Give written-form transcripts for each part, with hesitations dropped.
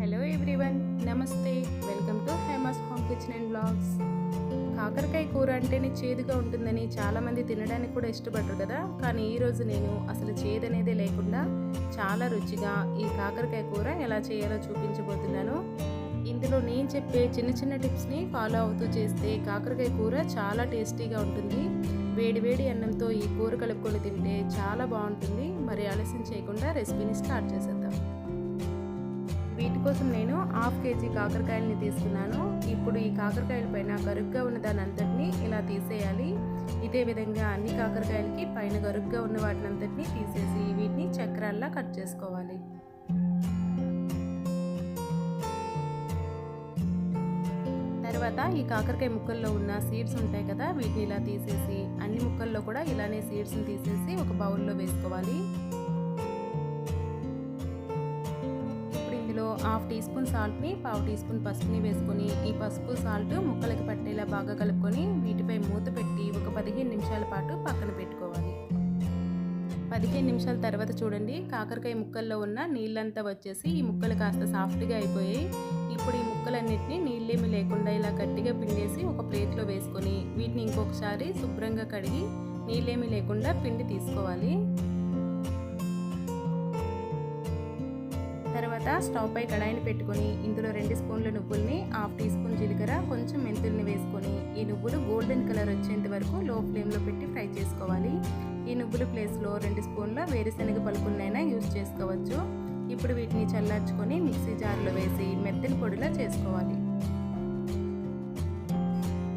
Hello everyone, నమస్తే. Welcome to Hema's home kitchen and blogs. కాకరకాయ కూర అంటేనే చేదుగా ఉంటుందని చాలామంది తినడానికి కూడా ఇష్టపడరు కదా. కానీ ఈరోజు నేను అసలు చేదు అనేదే లేకుండా చాలా రుచిగా ఈ కాకరకాయ కూర ఎలా చేయాలో చూపించబోతున్నాను. ఇందులో నేను చెప్పే చిన్న చిన్న టిప్స్ని ఫాలో అవుతూ చేస్తే కాకరకాయ కూర చాలా టేస్టీగా ఉంటుంది. వేడి వేడి అన్నంతో ఈ కూర కలుపుకొని తింటే చాలా బాగుంటుంది. మరి ఆలస్యం చేయకుండా రెసిపీని స్టార్ట్ చేసేద్దాం. వీటి కోసం నేను 1/2 kg కాకరకాయలని తీసుకున్నాను. ఇప్పుడు ఈ కాకరకాయల పైన గరుగ్గా ఉన్న దాని అంతటిని ఇలా తీసేయాలి. ఇదే విధంగా అన్ని కాకరకాయలకి పైన గరుగ్గా ఉన్న వాటిని అంతటిని తీసేసి వీటిని చక్రాల్లా కట్ చేసుకోవాలి. తర్వాత ఈ కాకరకాయ ముక్కల్లో ఉన్న సీడ్స్ ఉంటాయి కదా, వీటిని ఇలా తీసేసి అన్ని ముక్కల్లో కూడా ఇలానే సీడ్స్ని తీసేసి ఒక బౌల్లో వేసుకోవాలి. ఇందులో 1/2 టీ స్పూన్ సాల్ట్ని, 1/2 టీ స్పూన్ పసుపుని వేసుకొని ఈ పసుపు సాల్ట్ ముక్కలకి పట్టేలా బాగా కలుపుకొని వీటిపై మూత పెట్టి ఒక 15 నిమిషాల పాటు పక్కన పెట్టుకోవాలి. 15 నిమిషాల తర్వాత చూడండి, కాకరకాయ ముక్కల్లో ఉన్న నీళ్ళంతా వచ్చేసి ఈ ముక్కలు కాస్త సాఫ్ట్గా అయిపోయాయి. ఇప్పుడు ఈ ముక్కలన్నిటిని నీళ్ళేమి లేకుండా ఇలా గట్టిగా పిండేసి ఒక ప్లేట్లో వేసుకొని వీటిని ఇంకొకసారి శుభ్రంగా కడిగి నీళ్ళేమి లేకుండా పిండి తీసుకోవాలి. తర్వాత స్టవ్ పై కడాయిని పెట్టుకొని ఇందులో 2 స్పూన్ల నువ్వుల్ని, 1/2 టీ స్పూన్ జీలకర్ర, కొంచెం మెంతుల్ని వేసుకొని ఈ నువ్వులు గోల్డెన్ కలర్ వచ్చేంత వరకు లో ఫ్లేమ్లో పెట్టి ఫ్రై చేసుకోవాలి. ఈ నువ్వుల ప్లేస్లో 2 స్పూన్ల వేరుశనగ పలుకులనైనా యూజ్ చేసుకోవచ్చు. ఇప్పుడు వీటిని చల్లార్చుకొని మిక్సీ జార్లో వేసి మెత్తని పొడిలా చేసుకోవాలి.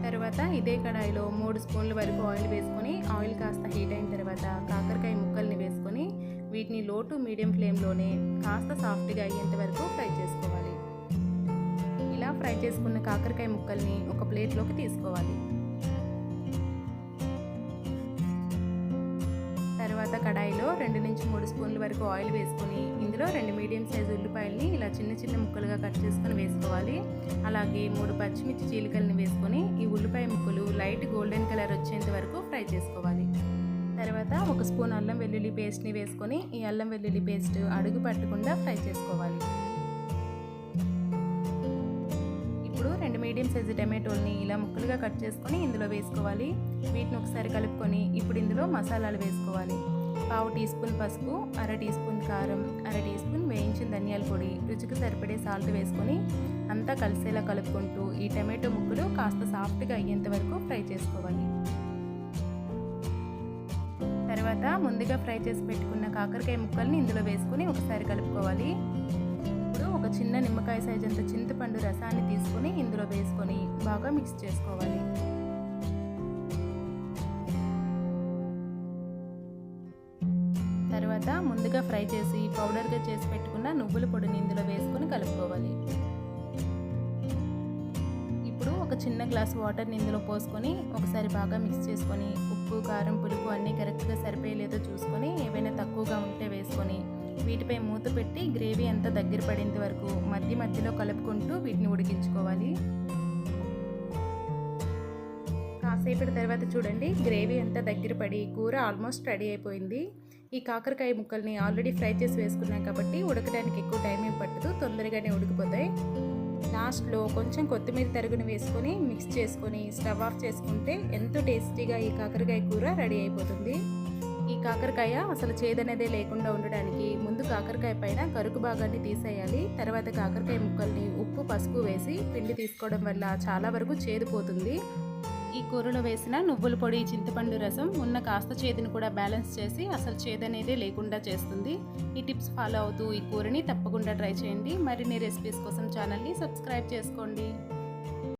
తర్వాత ఇదే కడాయిలో 3 స్పూన్ల వరకు ఆయిల్ వేసుకొని ఆయిల్ కాస్త హీట్ అయిన తర్వాత కాకరకాయ ముక్కల్ని వేసుకొని వీటిని లో టు మీడియం ఫ్లేమ్లోనే కాస్త సాఫ్ట్గా అయ్యేంత వరకు ఫ్రై చేసుకోవాలి. ఇలా ఫ్రై చేసుకున్న కాకరకాయ ముక్కల్ని ఒక ప్లేట్లోకి తీసుకోవాలి. తర్వాత కడాయిలో 2 నుంచి 3 స్పూన్ల వరకు ఆయిల్ వేసుకొని ఇందులో 2 మీడియం సైజు ఉల్లిపాయల్ని ఇలా చిన్న చిన్న ముక్కలుగా కట్ చేసుకొని వేసుకోవాలి. అలాగే 3 పచ్చిమిర్చి చీలికల్ని వేసుకొని ఈ ఉల్లిపాయ ముక్కలు లైట్ గోల్డెన్ కలర్ వచ్చేంత వరకు ఫ్రై చేసుకోవాలి. తర్వాత 1 స్పూన్ అల్లం వెల్లుల్లి పేస్ట్ని వేసుకొని ఈ అల్లం వెల్లుల్లి పేస్ట్ అడుగు పట్టకుండా ఫ్రై చేసుకోవాలి. ఇప్పుడు 2 మీడియం సైజు టమాటోల్ని ఇలా ముక్కలుగా కట్ చేసుకొని ఇందులో వేసుకోవాలి. వీటిని ఒకసారి కలుపుకొని ఇప్పుడు ఇందులో మసాలాలు వేసుకోవాలి. 1/2 టీ స్పూన్ పసుపు, 1/2 టీ స్పూన్ కారం, 1/2 టీ స్పూన్ వేయించిన ధనియాల పొడి, రుచికి సరిపడే సాల్ట్ వేసుకొని అంతా కలిసేలా కలుపుకుంటూ ఈ టమాటో ముక్కలు కాస్త సాఫ్ట్గా అయ్యేంత వరకు ఫ్రై చేసుకోవాలి. తర్వాత ముందుగా ఫ్రై చేసి పెట్టుకున్న కాకరకాయ ముక్కల్ని ఇందులో వేసుకొని ఒకసారి కలుపుకోవాలి. ఇప్పుడు ఒక చిన్న నిమ్మకాయ సైజ్ అంత చింతపండు రసాన్ని తీసుకొని ఇందులో వేసుకొని బాగా మిక్స్ చేసుకోవాలి. తర్వాత ముందుగా ఫ్రై చేసి పౌడర్గా చేసి పెట్టుకున్న నువ్వుల పొడిని ఇందులో వేసుకొని కలుపుకోవాలి. ఒక చిన్న గ్లాస్ వాటర్ని ఇందులో పోసుకొని ఒకసారి బాగా మిక్స్ చేసుకొని ఉప్పు, కారం, పులుపు అన్నీ కరెక్ట్గా సరిపోయలేదో చూసుకొని ఏవైనా తక్కువగా ఉంటే వేసుకొని వీటిపై మూత పెట్టి గ్రేవీ అంతా దగ్గర పడేంత వరకు మధ్య మధ్యలో కలుపుకుంటూ వీటిని ఉడికించుకోవాలి. కాసేపటి తర్వాత చూడండి, గ్రేవీ అంతా దగ్గర పడి కూర ఆల్మోస్ట్ రెడీ అయిపోయింది. ఈ కాకరకాయ ముక్కల్ని ఆల్రెడీ ఫ్రై చేసి వేసుకున్నాం కాబట్టి ఉడకడానికి ఎక్కువ టైం ఏం పట్టదు, తొందరగానే ఉడికిపోతాయి. లాస్ట్లో కొంచెం కొత్తిమీర తరుగుని వేసుకొని మిక్స్ చేసుకొని స్టవ్ ఆఫ్ చేసుకుంటే ఎంతో టేస్టీగా ఈ కాకరకాయ కూర రెడీ అయిపోతుంది. ఈ కాకరకాయ అసలు చేదనేదే లేకుండా ఉండడానికి ముందు కాకరకాయ పైన గరుకు భాగాన్ని తీసేయాలి. తర్వాత కాకరకాయ ముక్కల్ని ఉప్పు, పసుపు వేసి పిండి తీసుకోవడం వల్ల చాలా వరకు చేదుపోతుంది. ఈ కూరలో వేసిన నువ్వుల పొడి, చింతపండు రసం ఉన్న కాస్త చేదుని కూడా బ్యాలెన్స్ చేసి అసలు చేదనేదే లేకుండా చేస్తుంది. ఈ టిప్స్ ఫాలో అవుతూ ఈ కూరని తప్పకుండా ట్రై చేయండి. మరిన్ని రెసిపీస్ కోసం ఛానల్ని సబ్స్క్రైబ్ చేసుకోండి.